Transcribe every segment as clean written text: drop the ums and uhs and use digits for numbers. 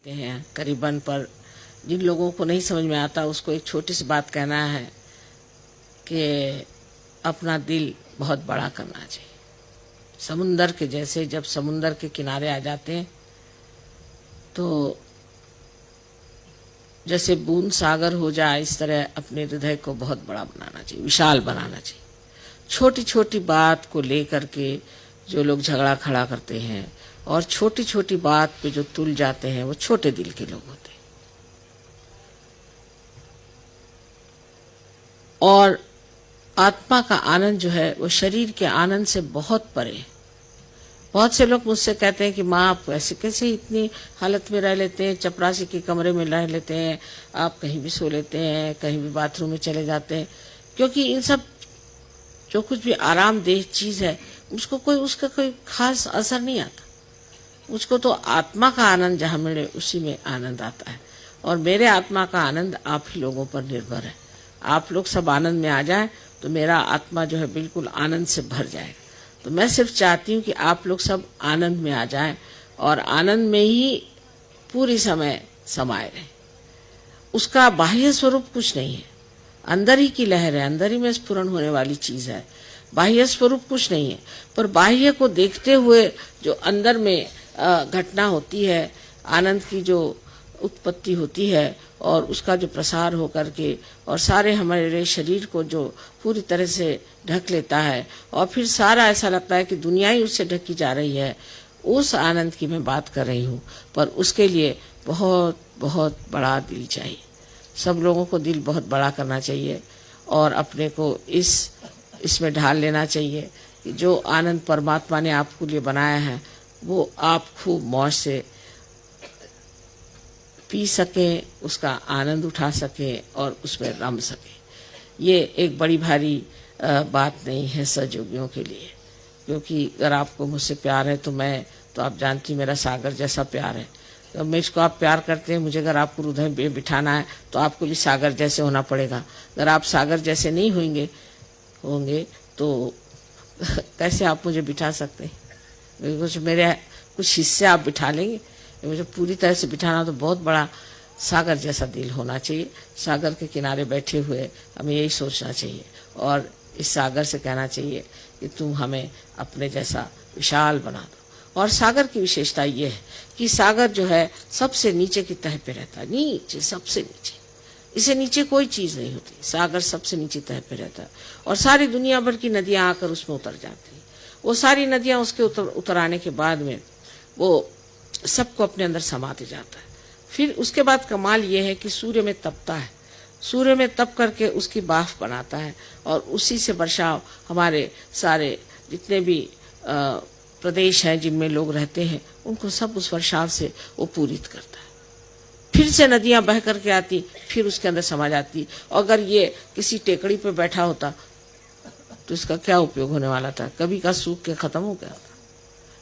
सकते हैं करीबन, पर जिन लोगों को नहीं समझ में आता उसको एक छोटी सी बात कहना है कि अपना दिल बहुत बड़ा करना चाहिए। समुंदर के जैसे, जब समुंदर के किनारे आ जाते हैं तो जैसे बूंद सागर हो जाए, इस तरह अपने हृदय को बहुत बड़ा बनाना चाहिए, विशाल बनाना चाहिए। छोटी छोटी बात को लेकर के जो लोग झगड़ा खड़ा करते हैं और छोटी छोटी बात पे जो तुल जाते हैं, वो छोटे दिल के लोग होते हैं। और आत्मा का आनंद जो है वो शरीर के आनंद से बहुत परे है। बहुत से लोग मुझसे कहते हैं कि माँ आप ऐसे कैसे इतनी हालत में रह लेते हैं, चपरासी के कमरे में रह लेते हैं, आप कहीं भी सो लेते हैं, कहीं भी बाथरूम में चले जाते हैं। क्योंकि इन सब जो कुछ भी आरामदेह चीज है उसको उसका कोई खास असर नहीं आता। मुझको तो आत्मा का आनंद जहाँ मिले उसी में आनंद आता है। और मेरे आत्मा का आनंद आप ही लोगों पर निर्भर है। आप लोग सब आनंद में आ जाएं तो मेरा आत्मा जो है बिल्कुल आनंद से भर जाएगा। तो मैं सिर्फ चाहती हूँ कि आप लोग सब आनंद में आ जाएं और आनंद में ही पूरी समय समाये रहें। उसका बाह्य स्वरूप कुछ नहीं है, अंदर ही की लहर है, अंदर ही में स्फुरण होने वाली चीज है। बाह्य स्वरूप कुछ नहीं है, पर बाह्य को देखते हुए जो अंदर में घटना होती है, आनंद की जो उत्पत्ति होती है और उसका जो प्रसार हो करके और सारे हमारे शरीर को जो पूरी तरह से ढक लेता है और फिर सारा ऐसा लगता है कि दुनिया ही उससे ढकी जा रही है, उस आनंद की मैं बात कर रही हूँ। पर उसके लिए बहुत बहुत बड़ा दिल चाहिए। सब लोगों को दिल बहुत बड़ा करना चाहिए और अपने को इसमें ढाल लेना चाहिए कि जो आनंद परमात्मा ने आपके लिए बनाया है वो आप खूब मौज से पी सकें, उसका आनंद उठा सकें और उसमें रम सकें। ये एक बड़ी भारी बात नहीं है सजयोगियों के लिए, क्योंकि अगर आपको मुझसे प्यार है तो आप जानती मेरा सागर जैसा प्यार है। तो मैं इसको आप प्यार करते हैं, मुझे अगर आपको हृदय में बिठाना है तो आपको भी सागर जैसे होना पड़ेगा। अगर आप सागर जैसे नहीं होंगे तो कैसे आप मुझे बिठा सकते हैं? मेरे कुछ हिस्से आप बिठा लेंगे, मुझे पूरी तरह से बिठाना तो बहुत बड़ा सागर जैसा दिल होना चाहिए। सागर के किनारे बैठे हुए हमें यही सोचना चाहिए और इस सागर से कहना चाहिए कि तुम हमें अपने जैसा विशाल बना दो। और सागर की विशेषता ये है कि सागर जो है सबसे नीचे की तह पे रहता है, नीचे, सबसे नीचे। इसे नीचे कोई चीज नहीं होती, सागर सबसे नीचे तह पे रहता है और सारी दुनिया भर की नदियां आकर उसमें उतर जाती है। वो सारी नदियां उसके उतर आने के बाद में वो सबको अपने अंदर समाते जाता है। फिर उसके बाद कमाल ये है कि सूर्य में तपता है, सूर्य में तप करके उसकी बाफ बनाता है और उसी से वर्षाव हमारे सारे जितने भी प्रदेश हैं जिनमें लोग रहते हैं उनको सब उस वर्षाव से वो पूरित करता है। फिर से नदियां बह करके आती, फिर उसके अंदर समा जाती। और अगर ये किसी टेकड़ी पे बैठा होता तो इसका क्या उपयोग होने वाला था? कभी का सूख के खत्म हो गया था।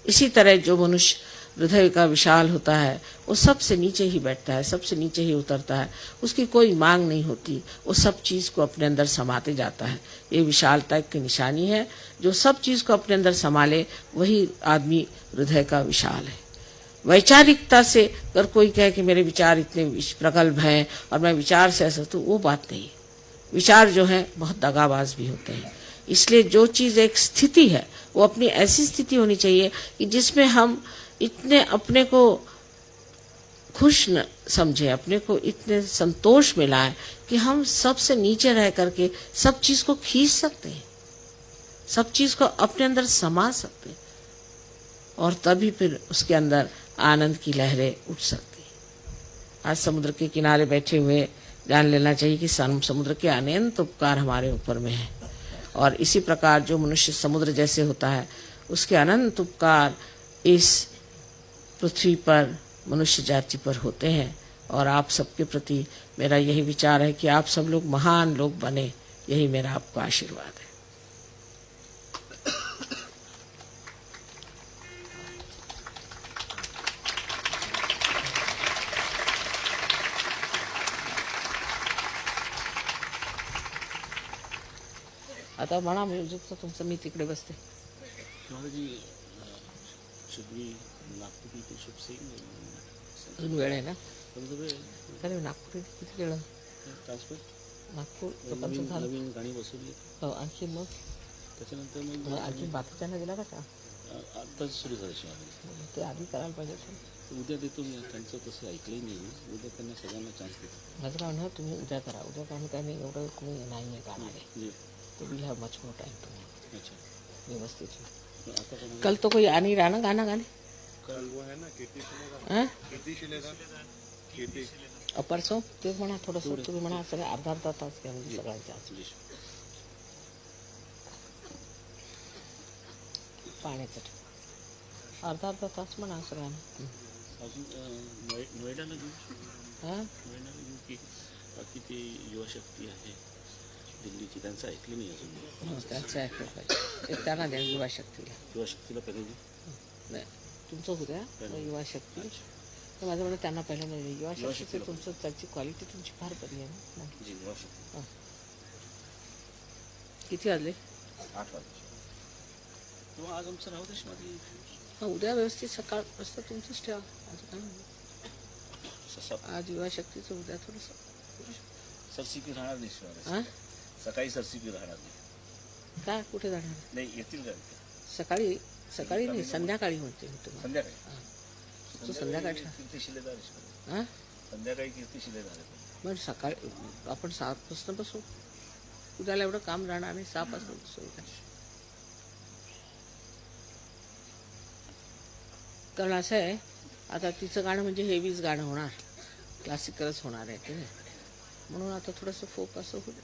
इसी तरह जो मनुष्य हृदय का विशाल होता है वो सबसे नीचे ही बैठता है, सबसे नीचे ही उतरता है, उसकी कोई मांग नहीं होती, वो सब चीज को अपने अंदर समाते जाता है। ये विशालता की निशानी है। जो सब चीज को अपने अंदर संभाले वही आदमी हृदय का विशाल है। वैचारिकता से अगर कोई कहे कि मेरे विचार इतने प्रगल्भ हैं और मैं विचार से ऐसा, तो वो बात नहीं। विचार जो है बहुत दगाबाज भी होते हैं। इसलिए जो चीज एक स्थिति है वो अपनी ऐसी स्थिति होनी चाहिए कि जिसमें हम इतने अपने को खुश न समझे, अपने को इतने संतोष मिलाए कि हम सबसे नीचे रह करके सब चीज को खींच सकते हैं, सब चीज को अपने अंदर समा सकते हैं और तभी फिर उसके अंदर आनंद की लहरें उठ सकती हैं। आज समुद्र के किनारे बैठे हुए जान लेना चाहिए कि समुद्र के अनंत उपकार हमारे ऊपर में है और इसी प्रकार जो मनुष्य समुद्र जैसे होता है उसके अनंत उपकार इस पृथ्वी पर मनुष्य जाति पर होते हैं। और आप सबके प्रति मेरा यही विचार है कि आप सब लोग महान लोग बने, यही मेरा आपको आशीर्वाद है। आता म्हणा म्युझिक तर तुमचं मी तिकडे बसते. Should we knock the beat? Should sing? अजून वेळ आहे ना. तुमचं अरे नागपूर किती वेळ ट्रान्सफर नागपूर लोकांचं झालं. नवीन गाणी बसवली हो आणखी मग त्याच्यानंतर मग आणखी बाकीच्यांना दिला का आत्ताच सुरू झालं शिवाय ते आधी करायला पाहिजे होतं. उद्या देतो मी त्यांचं तसं ऐकलंही नाही मी. उद्या त्यांना सगळ्यांना चान्स देतो. माझं काय म्हणणं तुम्ही उद्या करा. उद्या कारण काय नाही एवढं कोणी नाही आहे गाणारे जी तो will have much more time तुम्ही अच्छा व्यवस्थित. आता कोणाला कल तो कोई आ नहीं रहा ना गाना गाने. कल वो है ना कीर्ती हाँ? कीर्ती और परसों ते म्हणा थोडंसं तुम्ही म्हणा सगळं अर्धा तास घ्या म्हणजे सगळ्यांच्या पाण्याचं अर्धा तास म्हणा सगळ्यांना. अजून नोएडाला घेऊ हां नोएडाला घेऊ की बाकी ते युवाशक्ती आहे दिल्लीची त्यांचं ऐकलं नाही अजून. त्यांचं ऐकलं पाहिजे. एक त्यांना द्या युवा शक्तीला. युवाशक्तीला पहिले घेऊ. नाही तुमचं होत्या युवा शक्ती तर माझं म्हणणं त्यांना पहिल्यांदा युवा शक्ती तुमचं त्याची क्वालिटी तुमची फार बरी आहे ना. जी युवाशक्ती किती वाजले 8 वाजता किंवा आज आमचं राहू देशमध्ये हां उद्या व्यवस्थित सकाळ वाजता तुमचंच ठेवा. आज काय आज युवा शक्तीचं उद्या थोडंसं सरसिपी राहणार नाही शिवाय हां सकाळी सरसिपी राहणार नाही. काय कुठे जाणार नाही येतील का सकाळी सकाळी नाही संध्याकाळी म्हणते मी तुम्हाला. संध्याकाळी तो संध्याकाळी कीर्ती शिलेदार हां संध्याकाळी कीर्ती शिलेदार मग सकाळी आपण 7 वाजता बसू. उद्याला एवढं काम राहणार नाही 6 वाजता बसू. कारण असं आहे आता तिचं गाणं म्हणजे हेवीच गाणं होणार क्लासिकलच होणार आहे की नाही म्हणून आता थोडंसं फोक असं होईल.